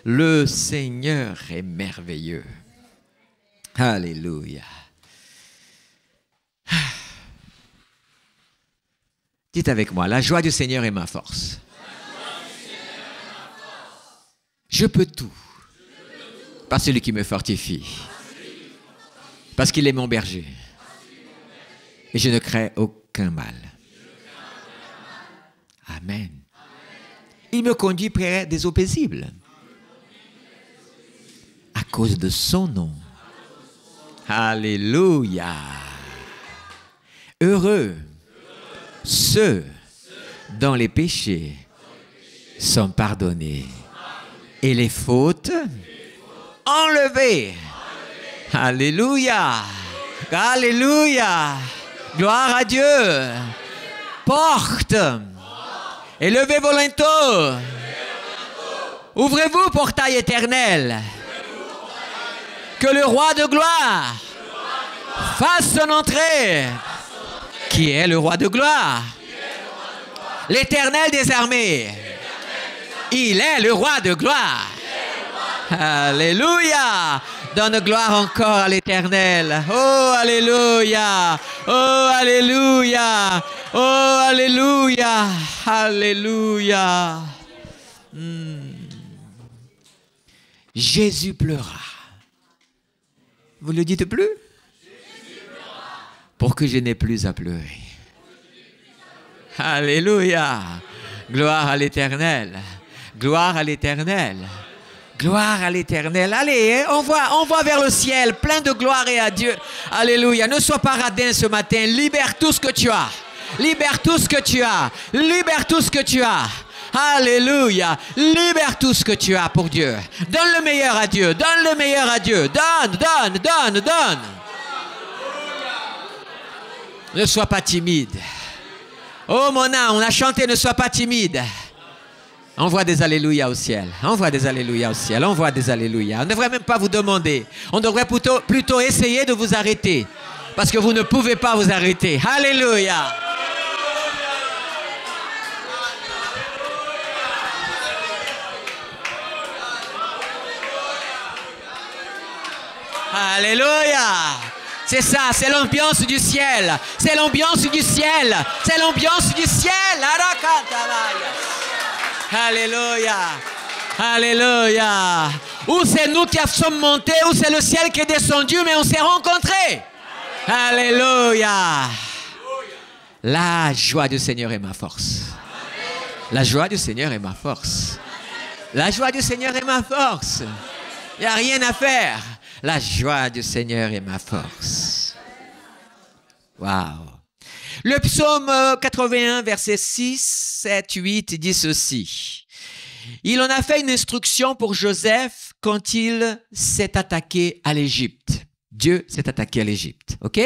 Le Seigneur est merveilleux. Alléluia. Dites avec moi, la joie du Seigneur est ma force. Je peux tout par celui qui me fortifie. Parce qu'il est mon berger. Et je ne crains aucun mal. Amen. Il me conduit près des eaux paisibles. À cause de son nom. Alléluia. Heureux ceux dont les péchés sont pardonnés et les fautes enlevées. Alléluia. Alléluia. Gloire à Dieu. Porte. Élevez vos linteaux. Ouvrez-vous, portail éternel. Que le roi de gloire fasse son entrée. Qui est le roi de gloire? L'Éternel des armées. Il est le roi de gloire. Alléluia. Donne gloire encore à l'Éternel. Oh, alléluia. Oh, alléluia. Oh, alléluia. Alléluia. Jésus pleura. Vous ne le dites plus? Pour que je n'ai plus à pleurer. Alléluia. Gloire à l'Éternel. Gloire à l'Éternel. Gloire à l'Éternel. Allez, on va vers le ciel, plein de gloire et à Dieu. Alléluia. Ne sois pas radin ce matin. Libère tout ce que tu as. Libère tout ce que tu as. Libère tout ce que tu as. Alléluia. Libère tout ce que tu as pour Dieu. Donne le meilleur à Dieu. Donne le meilleur à Dieu. Donne, donne, donne, donne. Ne sois pas timide. Oh mon âme, on a chanté, ne sois pas timide. Envoie des alléluia au ciel. Envoie des alléluia au ciel. Envoie des alléluia. On ne devrait même pas vous demander. On devrait plutôt essayer de vous arrêter. Parce que vous ne pouvez pas vous arrêter. Alléluia. Alléluia. C'est ça, c'est l'ambiance du ciel. C'est l'ambiance du ciel. C'est l'ambiance du ciel. Alléluia. Alléluia. Ou c'est nous qui sommes montés, ou c'est le ciel qui est descendu, mais on s'est rencontrés. Alléluia. La joie du Seigneur est ma force. La joie du Seigneur est ma force. La joie du Seigneur est ma force. Il n'y a rien à faire. La joie du Seigneur est ma force. Waouh. Le psaume 81, versets 6, 7, 8 dit ceci. Il en a fait une instruction pour Joseph quand il s'est attaqué à l'Égypte. Dieu s'est attaqué à l'Égypte. OK?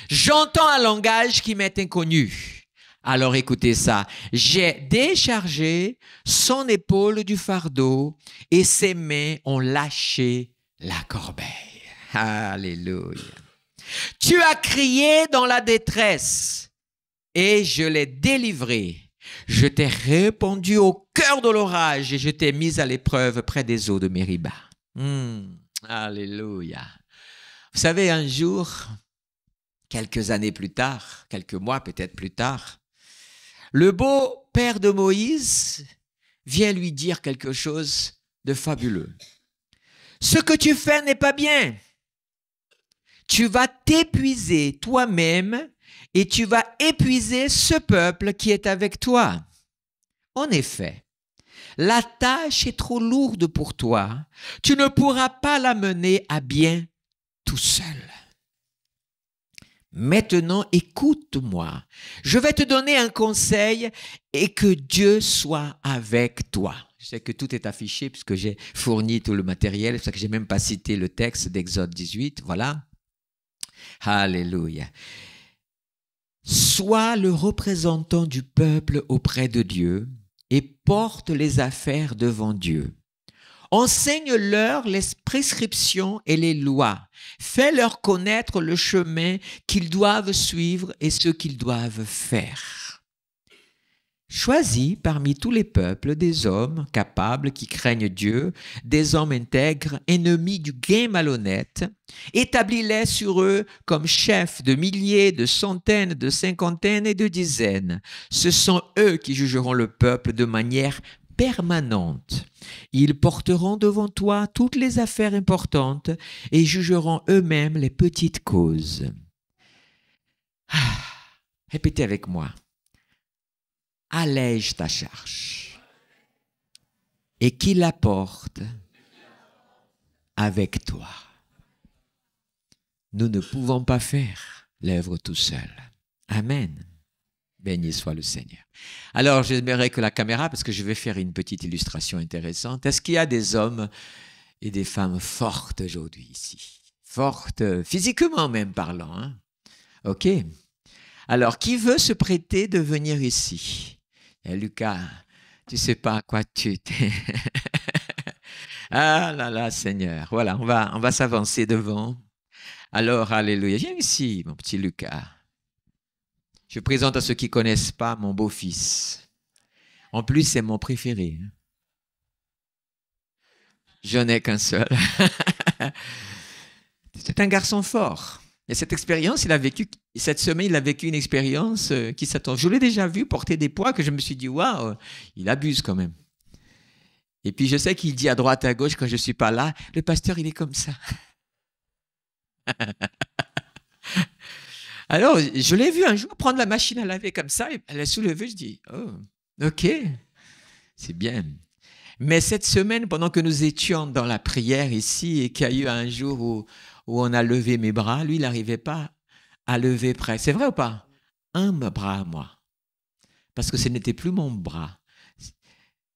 J'entends un langage qui m'est inconnu. Alors écoutez ça. J'ai déchargé son épaule du fardeau et ses mains ont lâché la corbeille. Alléluia. Tu as crié dans la détresse et je l'ai délivré. Je t'ai répondu au cœur de l'orage et je t'ai mis à l'épreuve près des eaux de Mériba. Alléluia. Vous savez, un jour, quelques années plus tard, quelques mois peut-être plus tard, le beau-père de Moïse vient lui dire quelque chose de fabuleux. Ce que tu fais n'est pas bien. Tu vas t'épuiser toi-même et tu vas épuiser ce peuple qui est avec toi. En effet, la tâche est trop lourde pour toi. Tu ne pourras pas la mener à bien tout seul. Maintenant, écoute-moi. Je vais te donner un conseil et que Dieu soit avec toi. Je sais que tout est affiché puisque j'ai fourni tout le matériel, c'est pour ça que je n'ai même pas cité le texte d'Exode 18. Voilà. Alléluia. Sois le représentant du peuple auprès de Dieu et porte les affaires devant Dieu. Enseigne-leur les prescriptions et les lois. Fais-leur connaître le chemin qu'ils doivent suivre et ce qu'ils doivent faire. choisis parmi tous les peuples des hommes capables qui craignent Dieu, des hommes intègres, ennemis du gain malhonnête. Établis-les sur eux comme chefs de milliers, de centaines, de cinquantaines et de dizaines. Ce sont eux qui jugeront le peuple de manière permanente. Ils porteront devant toi toutes les affaires importantes et jugeront eux-mêmes les petites causes. Répétez avec moi. Allège ta charge et qu'il la porte avec toi. Nous ne pouvons pas faire l'œuvre tout seul. Amen. Béni soit le Seigneur. Alors, j'aimerais que la caméra, parce que je vais faire une petite illustration intéressante. Est-ce qu'il y a des hommes et des femmes fortes aujourd'hui ici? Fortes, physiquement même parlant. Hein? OK. Alors, qui veut se prêter de venir ici? Et Lucas, tu sais pas à quoi tu t'es. Ah là là, Seigneur. Voilà, on va s'avancer devant. Alors, alléluia. Viens ici, mon petit Lucas. Je présente à ceux qui ne connaissent pas mon beau-fils. En plus, c'est mon préféré. Je n'ai qu'un seul. C'est un garçon fort. Et cette expérience, cette semaine, il a vécu une expérience qui s'attend. Je l'ai déjà vu porter des poids que je me suis dit, waouh, il abuse quand même. Et puis, je sais qu'il dit à droite, à gauche, quand je ne suis pas là, le pasteur, il est comme ça. Alors, je l'ai vu un jour prendre la machine à laver comme ça, et elle a soulevé, je dis, oh, ok, c'est bien. Mais cette semaine, pendant que nous étions dans la prière ici, et qu'il y a eu un jour où on a levé mes bras, lui, il n'arrivait pas à lever près. C'est vrai ou pas? Un bras à moi. Parce que ce n'était plus mon bras.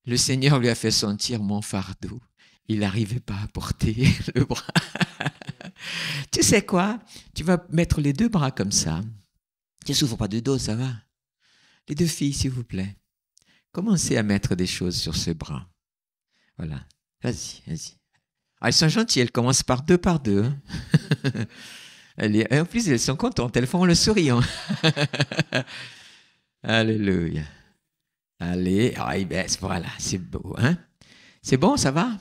Le Seigneur lui a fait sentir mon fardeau. Il n'arrivait pas à porter le bras. Tu sais quoi? Tu vas mettre les deux bras comme ça. Tu ne souffres pas de dos, ça va? Les deux filles, s'il vous plaît. Commencez à mettre des choses sur ce bras. Voilà. Vas-y, vas-y. Ah, elles sont gentilles, elles commencent par deux. Hein? En plus, elles sont contentes, elles font le sourire. Alléluia. Allez, voilà, c'est beau. Hein? C'est bon, ça va?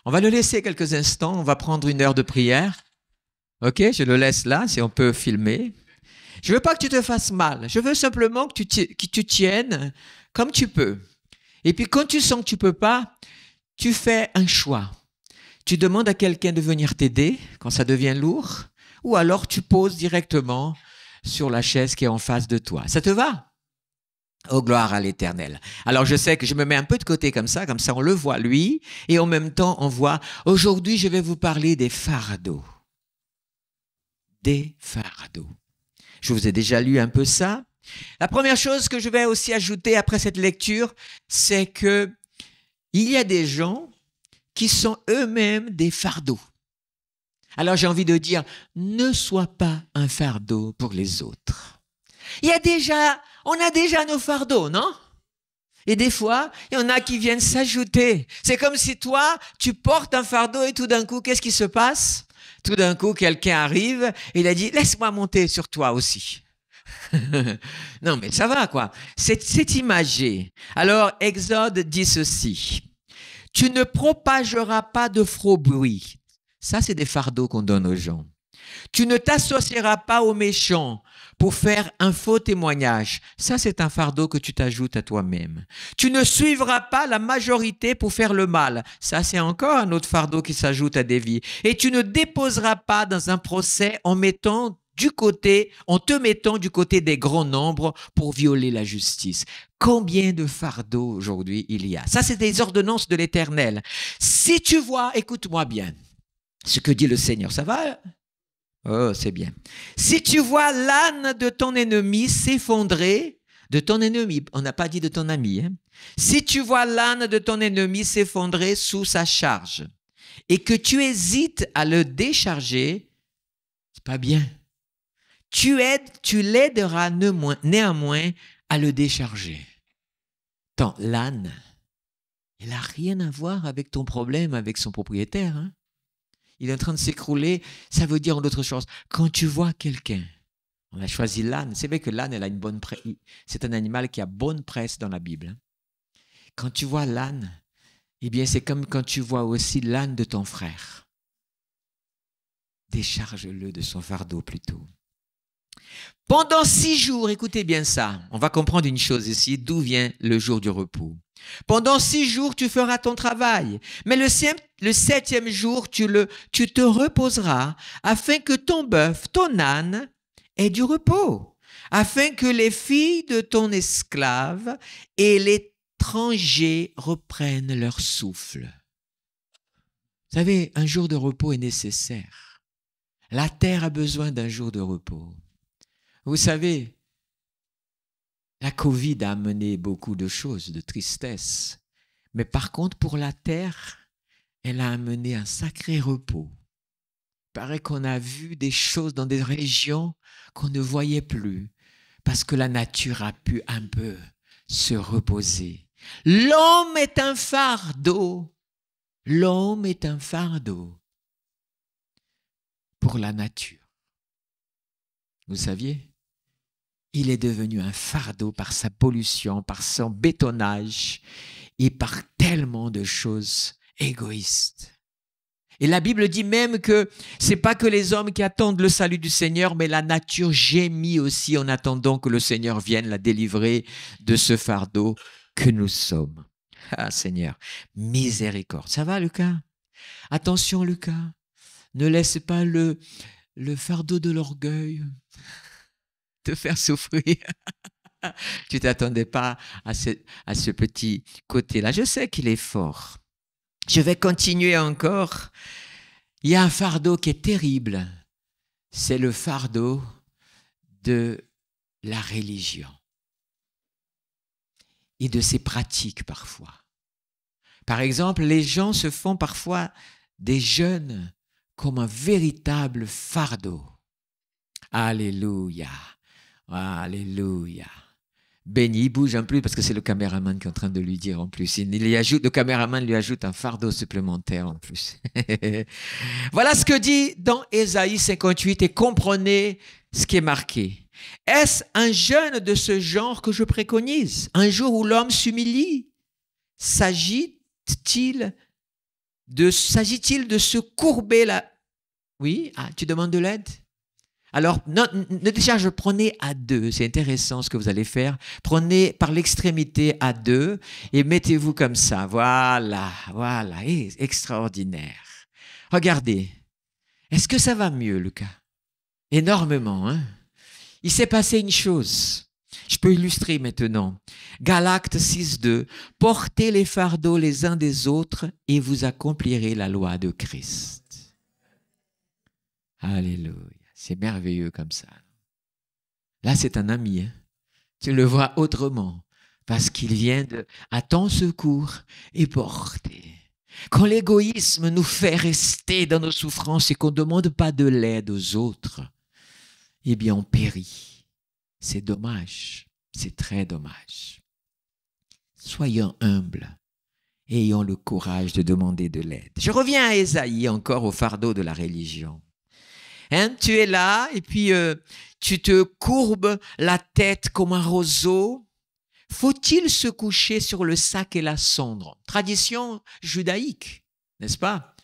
On va le laisser quelques instants, on va prendre une heure de prière. Ok, je le laisse là, si on peut filmer. Je ne veux pas que tu te fasses mal, je veux simplement que tu tiennes comme tu peux. Et puis quand tu sens que tu ne peux pas, tu fais un choix. Tu demandes à quelqu'un de venir t'aider quand ça devient lourd, ou alors tu poses directement sur la chaise qui est en face de toi. Ça te va? Oh, gloire à l'Éternel. Alors, je sais que je me mets un peu de côté comme ça on le voit, lui, et en même temps, on voit, aujourd'hui, je vais vous parler des fardeaux. Des fardeaux. Je vous ai déjà lu un peu ça. La première chose que je vais aussi ajouter après cette lecture, c'est que il y a des gens qui sont eux-mêmes des fardeaux. Alors, j'ai envie de dire, ne sois pas un fardeau pour les autres. On a déjà nos fardeaux, non? Et des fois, il y en a qui viennent s'ajouter. C'est comme si toi, tu portes un fardeau et tout d'un coup, qu'est-ce qui se passe? Tout d'un coup, quelqu'un arrive et il a dit, laisse-moi monter sur toi aussi. Non, mais ça va, quoi. C'est imagé. Alors, Exode dit ceci. Tu ne propageras pas de faux bruits. Ça, c'est des fardeaux qu'on donne aux gens. Tu ne t'associeras pas aux méchants pour faire un faux témoignage. Ça, c'est un fardeau que tu t'ajoutes à toi-même. Tu ne suivras pas la majorité pour faire le mal. Ça, c'est encore un autre fardeau qui s'ajoute à des vies. Et tu ne déposeras pas dans un procès en te mettant du côté des grands nombres pour violer la justice. Combien de fardeaux aujourd'hui il y a? Ça, c'est des ordonnances de l'Éternel. Si tu vois, écoute-moi bien, ce que dit le Seigneur, ça va? Oh, c'est bien. Si tu vois l'âne de ton ennemi s'effondrer, de ton ennemi, on n'a pas dit de ton ami, hein? Si tu vois l'âne de ton ennemi s'effondrer sous sa charge et que tu hésites à le décharger, c'est pas bien. Tu l'aideras néanmoins à le décharger. Attends, l'âne, il n'a rien à voir avec ton problème avec son propriétaire, hein? Il est en train de s'écrouler, ça veut dire en d'autres choses, quand tu vois quelqu'un On a choisi l'âne. C'est vrai que l'âne, elle a une bonne presse. C'est un animal qui a bonne presse dans la Bible. Quand tu vois l'âne, eh bien, c'est comme quand tu vois aussi l'âne de ton frère. Décharge-le de son fardeau plutôt. Pendant 6 jours, écoutez bien ça, on va comprendre une chose ici, d'où vient le jour du repos. Pendant 6 jours, tu feras ton travail, mais le 7e jour, tu te reposeras, afin que ton bœuf, ton âne, ait du repos, afin que les filles de ton esclave et l'étranger reprennent leur souffle. Vous savez, un jour de repos est nécessaire. La terre a besoin d'un jour de repos. Vous savez, la Covid a amené beaucoup de choses, de tristesse. Mais par contre, pour la terre, elle a amené un sacré repos. Il paraît qu'on a vu des choses dans des régions qu'on ne voyait plus parce que la nature a pu un peu se reposer. L'homme est un fardeau. L'homme est un fardeau pour la nature. Vous saviez? Il est devenu un fardeau par sa pollution, par son bétonnage et par tellement de choses égoïstes. Et la Bible dit même que ce n'est pas que les hommes qui attendent le salut du Seigneur, mais la nature gémit aussi en attendant que le Seigneur vienne la délivrer de ce fardeau que nous sommes. Ah Seigneur, miséricorde. Ça va Lucas? Attention Lucas, ne laisse pas le fardeau de l'orgueil te faire souffrir. Tu ne t'attendais pas à ce petit côté-là. Je sais qu'il est fort. Je vais continuer encore. Il y a un fardeau qui est terrible. C'est le fardeau de la religion et de ses pratiques parfois. Par exemple, les gens se font parfois des jeûnes comme un véritable fardeau. Alléluia. Alléluia. Béni, il bouge en plus parce que c'est le caméraman qui est en train de lui dire en plus. Le caméraman lui ajoute un fardeau supplémentaire en plus. Voilà ce que dit dans Ésaïe 58 et comprenez ce qui est marqué. Est-ce un jeûne de ce genre que je préconise? Un jour où l'homme s'humilie? S'agit-il de se courber là? Oui, tu demandes de l'aide? Alors, déjà, prenez à 2. C'est intéressant ce que vous allez faire. Prenez par l'extrémité à 2 et mettez-vous comme ça. Voilà, voilà. Extraordinaire. Regardez. Est-ce que ça va mieux, Lucas? Énormément, hein? Il s'est passé une chose. Je peux illustrer maintenant. Galates 6.2. Portez les fardeaux les uns des autres et vous accomplirez la loi de Christ. Alléluia. C'est merveilleux comme ça. Là, c'est un ami. Hein? Tu le vois autrement parce qu'il vient à ton secours et porter. Quand l'égoïsme nous fait rester dans nos souffrances et qu'on ne demande pas de l'aide aux autres, eh bien, on périt. C'est dommage. C'est très dommage. Soyons humbles et ayons le courage de demander de l'aide. Je reviens à Ésaïe, encore au fardeau de la religion. Hein, tu es là et puis tu te courbes la tête comme un roseau. Faut-il se coucher sur le sac et la cendre? Tradition judaïque, n'est-ce pas?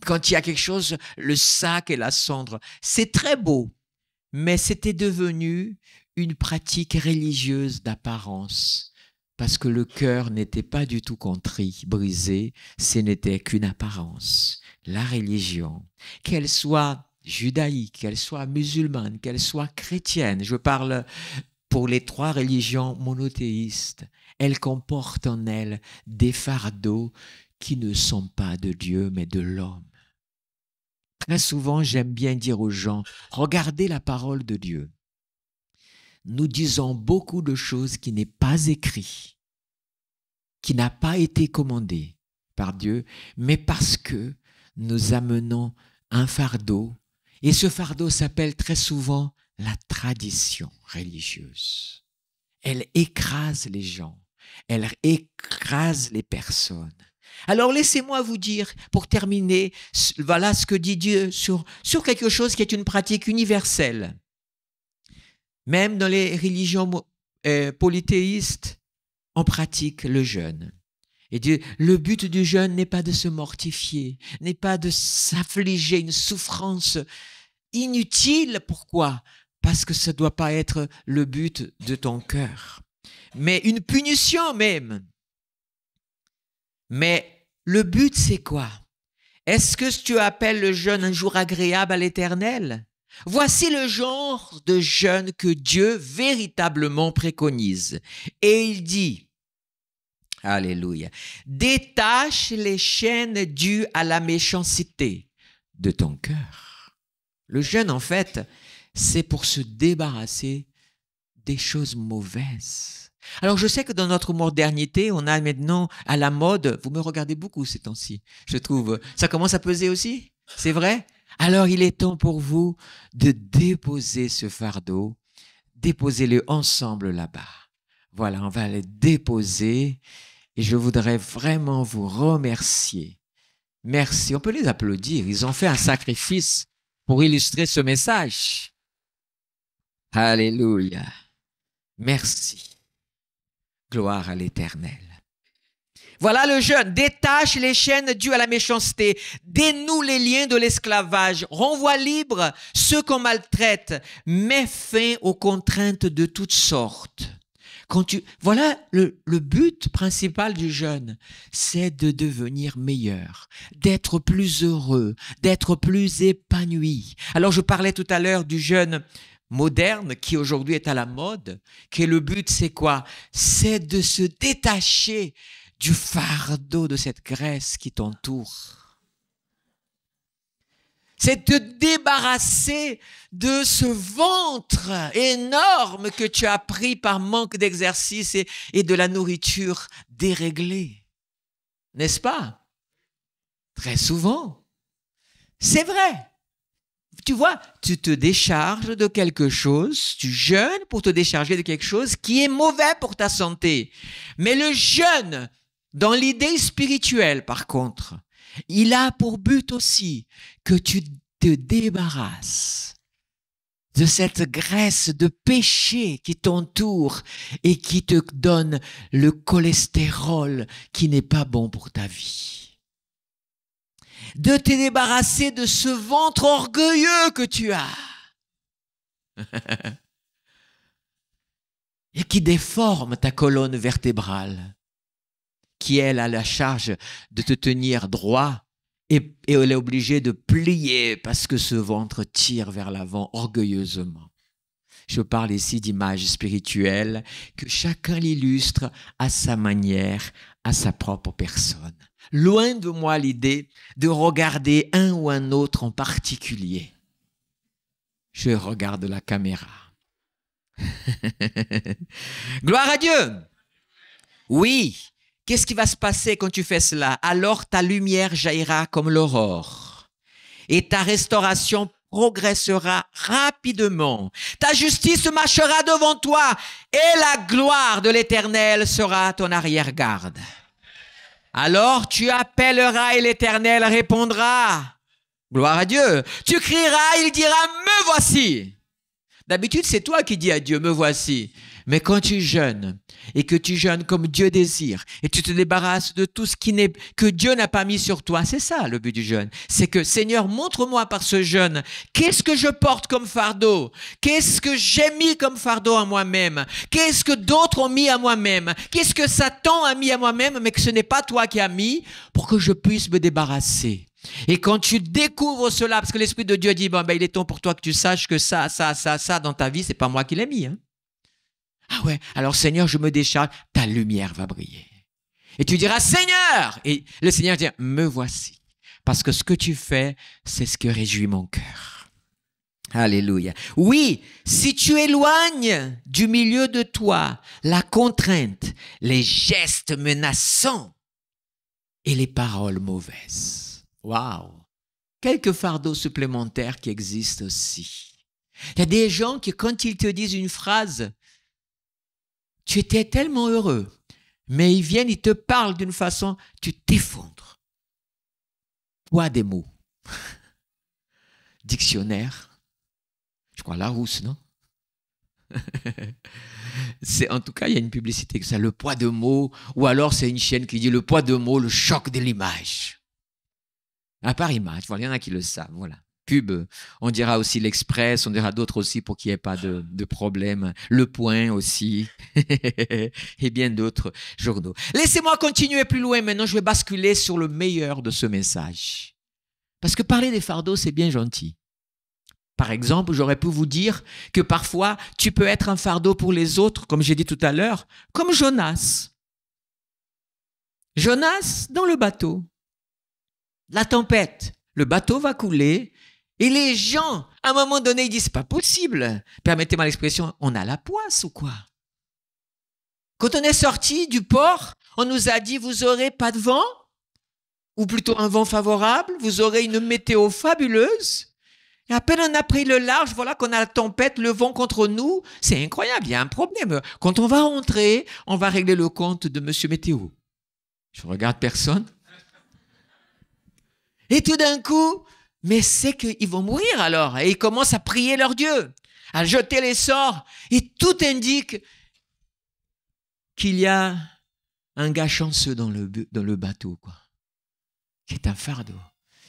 Quand il y a quelque chose, le sac et la cendre, c'est très beau, mais c'était devenu une pratique religieuse d'apparence parce que le cœur n'était pas du tout contrit, brisé, ce n'était qu'une apparence. La religion, qu'elle soit judaïque, qu'elle soit musulmane, qu'elle soit chrétienne, je parle pour les 3 religions monothéistes, elles comportent en elles des fardeaux qui ne sont pas de Dieu mais de l'homme. Très souvent, j'aime bien dire aux gens, regardez la parole de Dieu. Nous disons beaucoup de choses qui n'est pas écrit, qui n'a pas été commandé par Dieu, mais parce que nous amenons un fardeau. Et ce fardeau s'appelle très souvent la tradition religieuse. Elle écrase les gens, elle écrase les personnes. Alors laissez-moi vous dire, pour terminer, voilà ce que dit Dieu sur quelque chose qui est une pratique universelle. Même dans les religions polythéistes, on pratique le jeûne. Et Dieu, le but du jeûne n'est pas de se mortifier, n'est pas de s'affliger une souffrance inutile. Pourquoi? Parce que ça ne doit pas être le but de ton cœur. Mais une punition même. Mais le but, c'est quoi? Est-ce que tu appelles le jeûne un jour agréable à l'Éternel? Voici le genre de jeûne que Dieu véritablement préconise. Et il dit, alléluia, détache les chaînes dues à la méchanceté de ton cœur. Le jeûne, en fait, c'est pour se débarrasser des choses mauvaises. Alors, je sais que dans notre modernité, on a maintenant à la mode, vous me regardez beaucoup ces temps-ci, je trouve, ça commence à peser aussi, c'est vrai? Alors, il est temps pour vous de déposer ce fardeau, déposez-le ensemble là-bas. Voilà, on va le déposer et je voudrais vraiment vous remercier. Merci, on peut les applaudir, ils ont fait un sacrifice pour illustrer ce message. Alléluia. Merci. Gloire à l'Éternel. Voilà le jeûne. Détache les chaînes dues à la méchanceté. Dénoue les liens de l'esclavage. Renvoie libre ceux qu'on maltraite. Mets fin aux contraintes de toutes sortes. Voilà le but principal du jeûne. C'est de devenir meilleur, d'être plus heureux, d'être plus épanoui. Alors je parlais tout à l'heure du jeûne moderne qui aujourd'hui est à la mode, qui le but c'est quoi? C'est de se détacher du fardeau de cette graisse qui t'entoure. C'est de te débarrasser de ce ventre énorme que tu as pris par manque d'exercice et de la nourriture déréglée. N'est-ce pas? Très souvent. C'est vrai. Tu vois, tu te décharges de quelque chose, tu jeûnes pour te décharger de quelque chose qui est mauvais pour ta santé. Mais le jeûne, dans l'idée spirituelle par contre, il a pour but aussi que tu te débarrasses de cette graisse de péché qui t'entoure et qui te donne le cholestérol qui n'est pas bon pour ta vie. De te débarrasser de ce ventre orgueilleux que tu as et qui déforme ta colonne vertébrale, qui elle a la charge de te tenir droit et elle est obligée de plier parce que ce ventre tire vers l'avant orgueilleusement. Je parle ici d'images spirituelles que chacun l'illustre à sa manière, à sa propre personne. Loin de moi l'idée de regarder un ou un autre en particulier. Je regarde la caméra. Gloire à Dieu. Oui. Qu'est-ce qui va se passer quand tu fais cela? Alors ta lumière jaillira comme l'aurore et ta restauration progressera rapidement. Ta justice marchera devant toi et la gloire de l'Éternel sera à ton arrière-garde. Alors tu appelleras et l'Éternel répondra. Gloire à Dieu. Tu crieras, il dira, me voici. D'habitude, c'est toi qui dis à Dieu, me voici. Mais quand tu jeûnes, et que tu jeûnes comme Dieu désire, et tu te débarrasses de tout ce que Dieu n'a pas mis sur toi, c'est ça le but du jeûne. C'est que, Seigneur, montre-moi par ce jeûne, qu'est-ce que je porte comme fardeau? Qu'est-ce que j'ai mis comme fardeau à moi-même? Qu'est-ce que d'autres ont mis à moi-même? Qu'est-ce que Satan a mis à moi-même, mais que ce n'est pas toi qui as mis, pour que je puisse me débarrasser? Et quand tu découvres cela, parce que l'Esprit de Dieu dit, il est temps pour toi que tu saches que ça dans ta vie, c'est pas moi qui l'ai mis. Hein? Ah ouais, alors Seigneur, je me décharge, ta lumière va briller. Et tu diras, Seigneur! Et le Seigneur dit, me voici. Parce que ce que tu fais, c'est ce qui réjouit mon cœur. Alléluia. Oui, si tu éloignes du milieu de toi la contrainte, les gestes menaçants et les paroles mauvaises. Waouh! Quelques fardeaux supplémentaires qui existent aussi. Il y a des gens qui, quand ils te disent une phrase, tu étais tellement heureux, mais ils viennent, ils te parlent d'une façon, tu t'effondres. Poids des mots. Dictionnaire. Je crois Larousse, non? En tout cas, il y a une publicité que ça, le poids de mots, ou alors c'est une chaîne qui dit le poids de mots, le choc de l'image. À part image, voilà, il y en a qui le savent, voilà. Pub, on dira aussi l'Express, on dira d'autres aussi pour qu'il n'y ait pas de problème. Le Point aussi, et bien d'autres journaux. Laissez-moi continuer plus loin. Maintenant, je vais basculer sur le meilleur de ce message. Parce que parler des fardeaux, c'est bien gentil. Par exemple, j'aurais pu vous dire que parfois, tu peux être un fardeau pour les autres, comme j'ai dit tout à l'heure, comme Jonas. Jonas dans le bateau. La tempête, le bateau va couler. Et les gens, à un moment donné, ils disent, c'est pas possible. Permettez-moi l'expression, on a la poisse ou quoi? Quand on est sorti du port, on nous a dit, vous aurez pas de vent, ou plutôt un vent favorable, vous aurez une météo fabuleuse. Et à peine on a pris le large, voilà qu'on a la tempête, le vent contre nous. C'est incroyable, il y a un problème. Quand on va rentrer, on va régler le compte de Monsieur Météo. Je regarde personne. Et tout d'un coup, mais c'est qu'ils vont mourir alors. Et ils commencent à prier leur Dieu, à jeter les sorts. Et tout indique qu'il y a un gars chanceux dans le bateau, quoi, qui est un fardeau.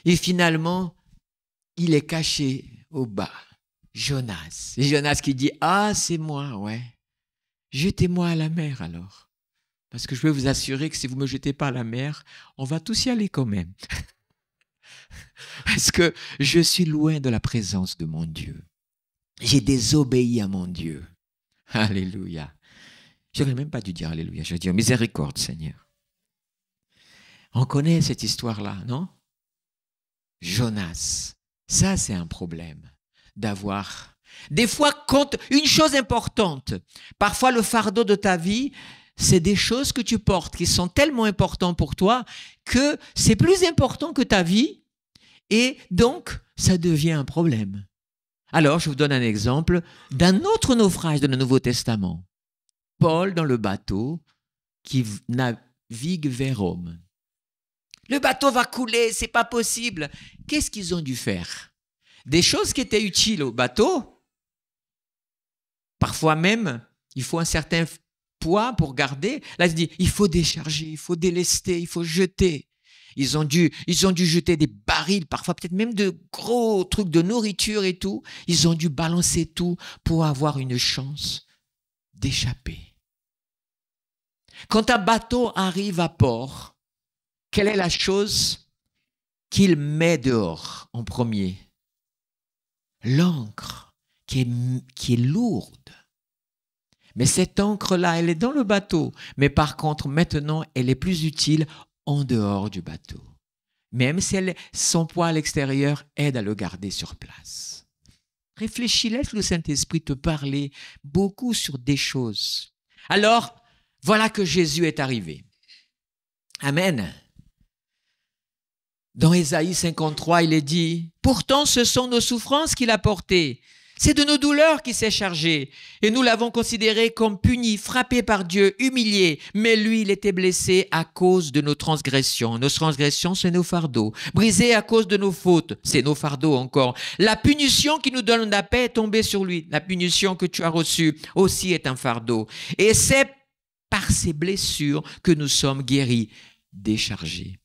Et finalement, il est caché au bas. Jonas. Et Jonas qui dit, ah, c'est moi, ouais. Jetez-moi à la mer alors. Parce que je peux vous assurer que si vous ne me jetez pas à la mer, on va tous y aller quand même. Parce que je suis loin de la présence de mon Dieu. J'ai désobéi à mon Dieu. Alléluia. Je n'aurais même pas dû dire alléluia. Je vais dire miséricorde, Seigneur. On connaît cette histoire-là, non? Jonas. Ça, c'est un problème d'avoir. Des fois, une chose importante, parfois le fardeau de ta vie, c'est des choses que tu portes qui sont tellement importantes pour toi que c'est plus important que ta vie. Et donc, ça devient un problème. Alors, je vous donne un exemple d'un autre naufrage de le Nouveau Testament. Paul dans le bateau qui navigue vers Rome. Le bateau va couler, c'est pas possible. Qu'est-ce qu'ils ont dû faire? Des choses qui étaient utiles au bateau. Parfois même, il faut un certain poids pour garder. Là, il se dit, il faut décharger, il faut délester, il faut jeter. Ils ont dû jeter des barils, parfois peut-être même de gros trucs de nourriture et tout. Ils ont dû balancer tout pour avoir une chance d'échapper. Quand un bateau arrive à port, quelle est la chose qu'il met dehors en premier? L'ancre qui est lourde. Mais cette encre-là, elle est dans le bateau. Mais par contre, maintenant, elle est plus utile en dehors du bateau. Même si son poids à l'extérieur aide à le garder sur place. Réfléchis, laisse le Saint-Esprit te parler beaucoup sur des choses. Alors, voilà que Jésus est arrivé. Amen. Dans Ésaïe 53, il est dit, « Pourtant, ce sont nos souffrances qu'il a portées. C'est de nos douleurs qu'il s'est chargé. Et nous l'avons considéré comme puni, frappé par Dieu, humilié. Mais lui, il était blessé à cause de nos transgressions. Nos transgressions, c'est nos fardeaux. Brisé à cause de nos fautes, c'est nos fardeaux encore. La punition qui nous donne la paix est tombée sur lui. La punition que tu as reçue aussi est un fardeau. Et c'est par ces blessures que nous sommes guéris, déchargés.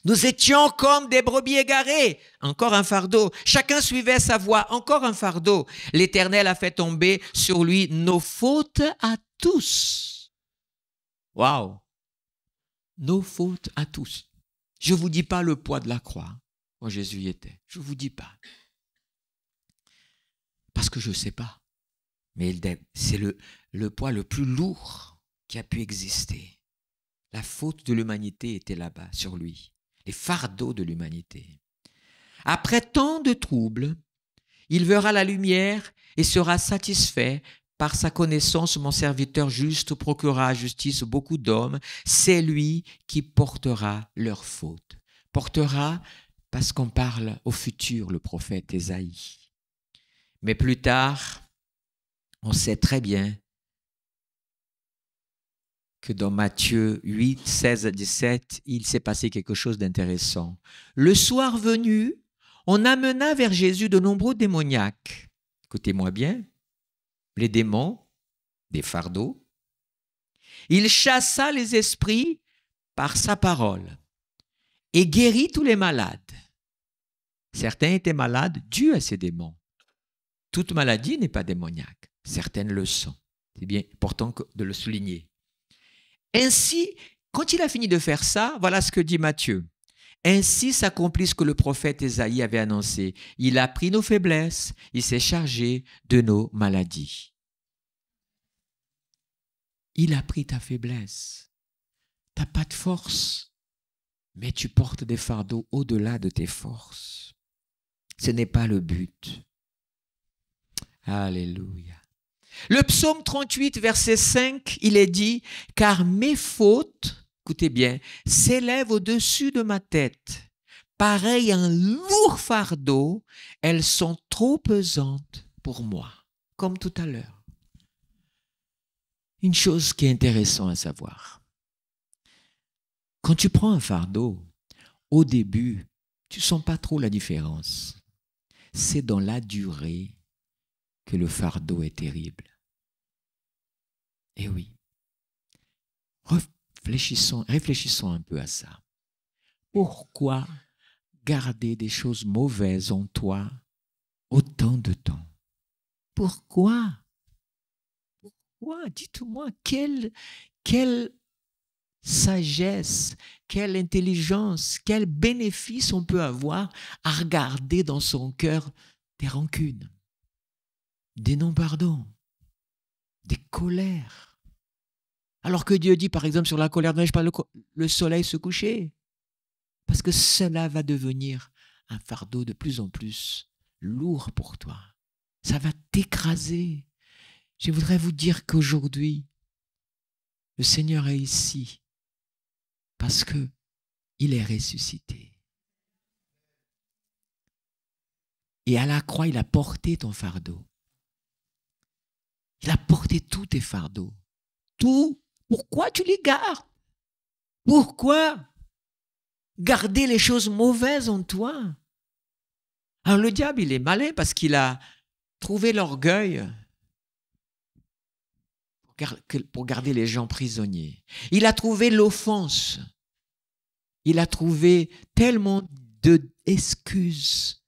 Nous étions comme des brebis égarées, encore un fardeau. Chacun suivait sa voie, encore un fardeau. L'Éternel a fait tomber sur lui nos fautes à tous. Waouh! Nos fautes à tous. Je ne vous dis pas le poids de la croix, quand Jésus y était. Je ne vous dis pas. Parce que je ne sais pas. Mais c'est le poids le plus lourd qui a pu exister. La faute de l'humanité était là-bas, sur lui. Les fardeaux de l'humanité. Après tant de troubles, il verra la lumière et sera satisfait. Par sa connaissance, mon serviteur juste procurera à justice beaucoup d'hommes. C'est lui qui portera leurs fautes. Portera parce qu'on parle au futur, le prophète Ésaïe. Mais plus tard, on sait très bien que dans Matthieu 8, 16 à 17, il s'est passé quelque chose d'intéressant. Le soir venu, on amena vers Jésus de nombreux démoniaques. Écoutez-moi bien. les démons des fardeaux. Il chassa les esprits par sa parole et guérit tous les malades. Certains étaient malades dus à ces démons. Toute maladie n'est pas démoniaque. Certaines le sont. C'est bien important de le souligner. Ainsi, quand il a fini de faire ça, voilà ce que dit Matthieu. Ainsi s'accomplit ce que le prophète Ésaïe avait annoncé. Il a pris nos faiblesses, il s'est chargé de nos maladies. Il a pris ta faiblesse. Tu n'as pas de force, mais tu portes des fardeaux au-delà de tes forces. Ce n'est pas le but. Alléluia. Le psaume 38, verset 5, il est dit « Car mes fautes, écoutez bien, s'élèvent au-dessus de ma tête. Pareil un lourd fardeau, elles sont trop pesantes pour moi. » Comme tout à l'heure. Une chose qui est intéressante à savoir. Quand tu prends un fardeau, au début, tu ne sens pas trop la différence. C'est dans la durée que le fardeau est terrible. Eh oui. Réfléchissons un peu à ça. Pourquoi garder des choses mauvaises en toi autant de temps? Pourquoi? Pourquoi? Dites-moi, quelle sagesse, quelle intelligence, quel bénéfice on peut avoir à regarder dans son cœur des rancunes, des non-pardons, des colères. Alors que Dieu dit, par exemple, sur la colère, ne laisse pas le soleil se coucher. Parce que cela va devenir un fardeau de plus en plus lourd pour toi. Ça va t'écraser. Je voudrais vous dire qu'aujourd'hui, le Seigneur est ici parce qu'il est ressuscité. Et à la croix, il a porté ton fardeau. Il a porté tous tes fardeaux. Tout. Pourquoi tu les gardes? Pourquoi garder les choses mauvaises en toi? Alors le diable, il est malin parce qu'il a trouvé l'orgueil pour garder les gens prisonniers. Il a trouvé l'offense. Il a trouvé tellement d'excuses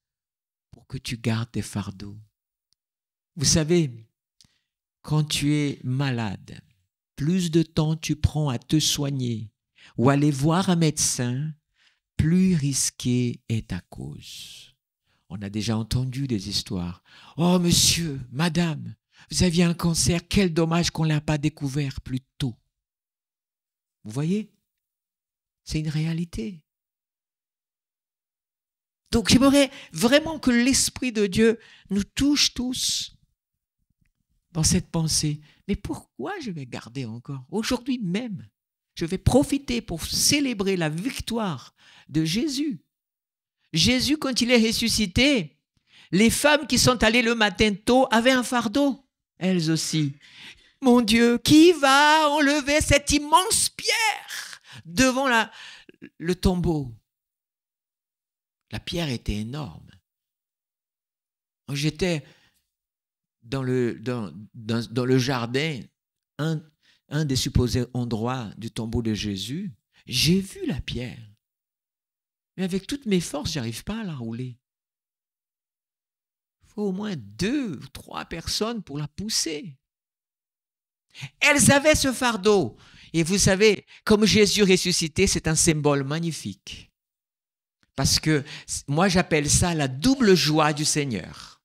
pour que tu gardes tes fardeaux. Vous savez, quand tu es malade, plus de temps tu prends à te soigner ou aller voir un médecin, plus risquée est ta cause. On a déjà entendu des histoires. « Oh monsieur, madame, vous aviez un cancer, quel dommage qu'on ne l'a pas découvert plus tôt. » Vous voyez? C'est une réalité. Donc j'aimerais vraiment que l'Esprit de Dieu nous touche tous dans cette pensée. Mais pourquoi je vais garder encore? Aujourd'hui même, je vais profiter pour célébrer la victoire de Jésus. Jésus, quand il est ressuscité, les femmes qui sont allées le matin tôt avaient un fardeau, elles aussi. Mon Dieu, qui va enlever cette immense pierre devant le tombeau? La pierre était énorme. J'étais dans le jardin, un des supposés endroits du tombeau de Jésus. J'ai vu la pierre. Mais avec toutes mes forces, je n'arrive pas à la rouler. Il faut au moins 2 ou 3 personnes pour la pousser. Elles avaient ce fardeau. Et vous savez, comme Jésus ressuscité, c'est un symbole magnifique. Parce que moi, j'appelle ça la double joie du Seigneur.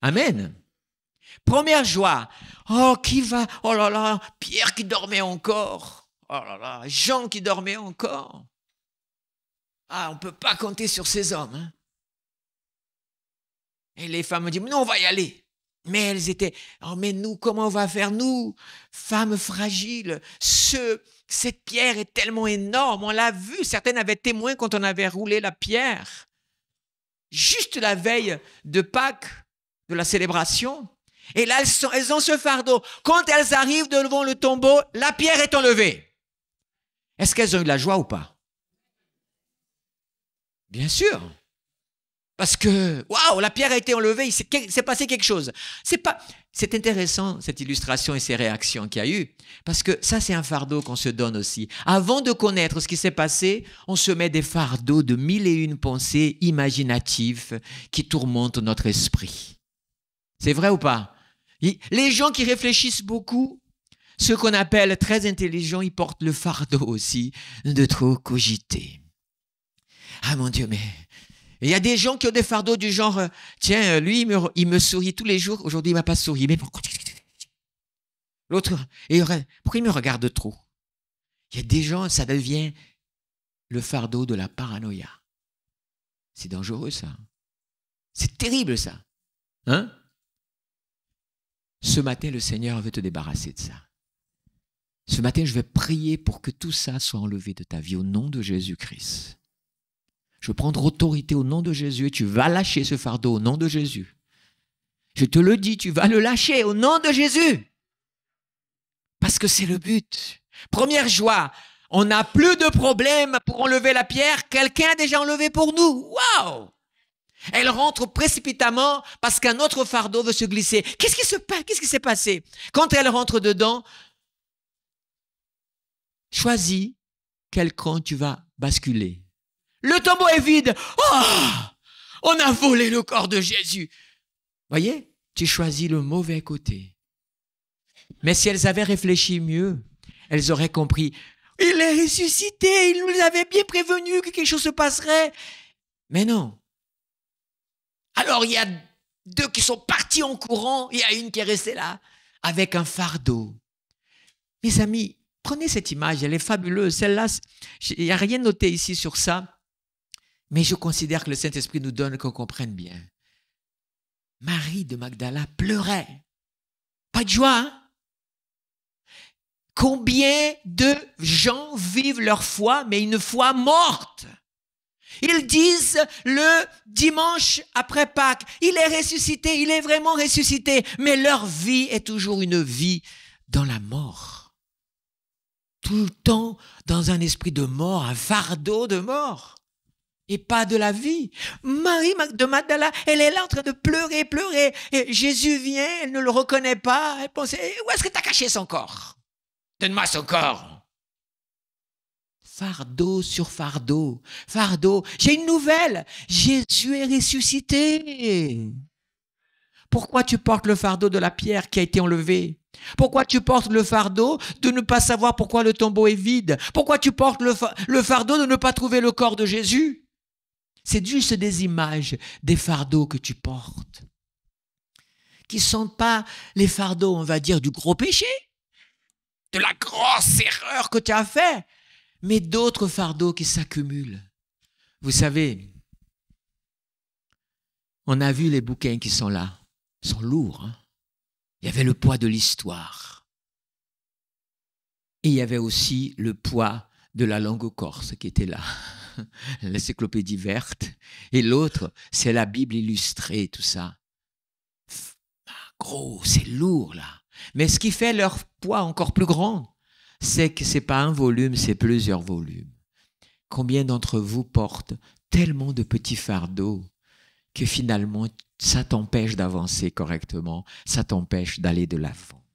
Amen. Première joie. Oh, qui va? Oh là là, Pierre qui dormait encore. Oh là là, Jean qui dormait encore. Ah, on ne peut pas compter sur ces hommes. Hein? Et les femmes me disent, non, on va y aller. Mais elles étaient, oh mais nous, comment on va faire, nous, femmes fragiles? Cette pierre est tellement énorme, on l'a vu, certaines avaient témoin quand on avait roulé la pierre. Juste la veille de Pâques, de la célébration. Et là, elles ont ce fardeau. Quand elles arrivent devant le tombeau, la pierre est enlevée. Est-ce qu'elles ont eu de la joie ou pas? Bien sûr. Parce que, waouh, la pierre a été enlevée, il s'est passé quelque chose. C'est intéressant, cette illustration et ces réactions qu'il y a eu, parce que ça, c'est un fardeau qu'on se donne aussi. Avant de connaître ce qui s'est passé, on se met des fardeaux de 1001 pensées imaginatives qui tourmentent notre esprit. C'est vrai ou pas? Les gens qui réfléchissent beaucoup, ceux qu'on appelle très intelligents, ils portent le fardeau aussi de trop cogiter. Ah mon Dieu, mais... Il y a des gens qui ont des fardeaux du genre, tiens, lui, il me sourit tous les jours, aujourd'hui, il ne m'a pas souri. Mais pourquoi? L'autre, pourquoi il me regarde trop? Il y a des gens, ça devient le fardeau de la paranoïa. C'est dangereux, ça. C'est terrible, ça. Hein? Ce matin, le Seigneur veut te débarrasser de ça. Ce matin, je vais prier pour que tout ça soit enlevé de ta vie au nom de Jésus-Christ. Je vais prendre autorité au nom de Jésus et tu vas lâcher ce fardeau au nom de Jésus. Je te le dis, tu vas le lâcher au nom de Jésus. Parce que c'est le but. Première joie, on n'a plus de problème pour enlever la pierre. Quelqu'un a déjà enlevé pour nous. Waouh! Elle rentre précipitamment parce qu'un autre fardeau veut se glisser. Qu'est-ce qui s'est passé? Quand elle rentre dedans, choisis quel camp tu vas basculer. Le tombeau est vide. Oh! On a volé le corps de Jésus. Voyez, tu choisis le mauvais côté. Mais si elles avaient réfléchi mieux, elles auraient compris. Il est ressuscité, il nous avait bien prévenu que quelque chose se passerait. Mais non. Alors il y a deux qui sont partis en courant, il y a une qui est restée là avec un fardeau. Mes amis, prenez cette image, elle est fabuleuse. Celle-là, il n'y a rien noté ici sur ça. Mais je considère que le Saint-Esprit nous donne qu'on comprenne bien. Marie de Magdala pleurait. Pas de joie, hein? Combien de gens vivent leur foi, mais une foi morte? Ils disent le dimanche après Pâques, il est ressuscité, il est vraiment ressuscité, mais leur vie est toujours une vie dans la mort. Tout le temps dans un esprit de mort, un fardeau de mort. Et pas de la vie. Marie de Magdala, elle est là en train de pleurer, pleurer. Et Jésus vient, elle ne le reconnaît pas. Elle pense, où est-ce que tu as caché son corps? Donne-moi son corps. Fardeau sur fardeau. Fardeau. J'ai une nouvelle. Jésus est ressuscité. Pourquoi tu portes le fardeau de la pierre qui a été enlevée? Pourquoi tu portes le fardeau de ne pas savoir pourquoi le tombeau est vide? Pourquoi tu portes le fardeau de ne pas trouver le corps de Jésus? C'est juste des images des fardeaux que tu portes, qui ne sont pas les fardeaux, on va dire, du gros péché, de la grosse erreur que tu as fait, mais d'autres fardeaux qui s'accumulent. Vous savez, on a vu les bouquins qui sont là, ils sont lourds. Hein? Il y avait le poids de l'histoire. Et il y avait aussi le poids de la langue corse qui était là. L'encyclopédie verte, et l'autre, c'est la Bible illustrée, tout ça. Gros, c'est lourd, là. Mais ce qui fait leur poids encore plus grand, c'est que ce n'est pas un volume, c'est plusieurs volumes. Combien d'entre vous portent tellement de petits fardeaux que finalement, ça t'empêche d'avancer correctement, ça t'empêche d'aller de l'avant.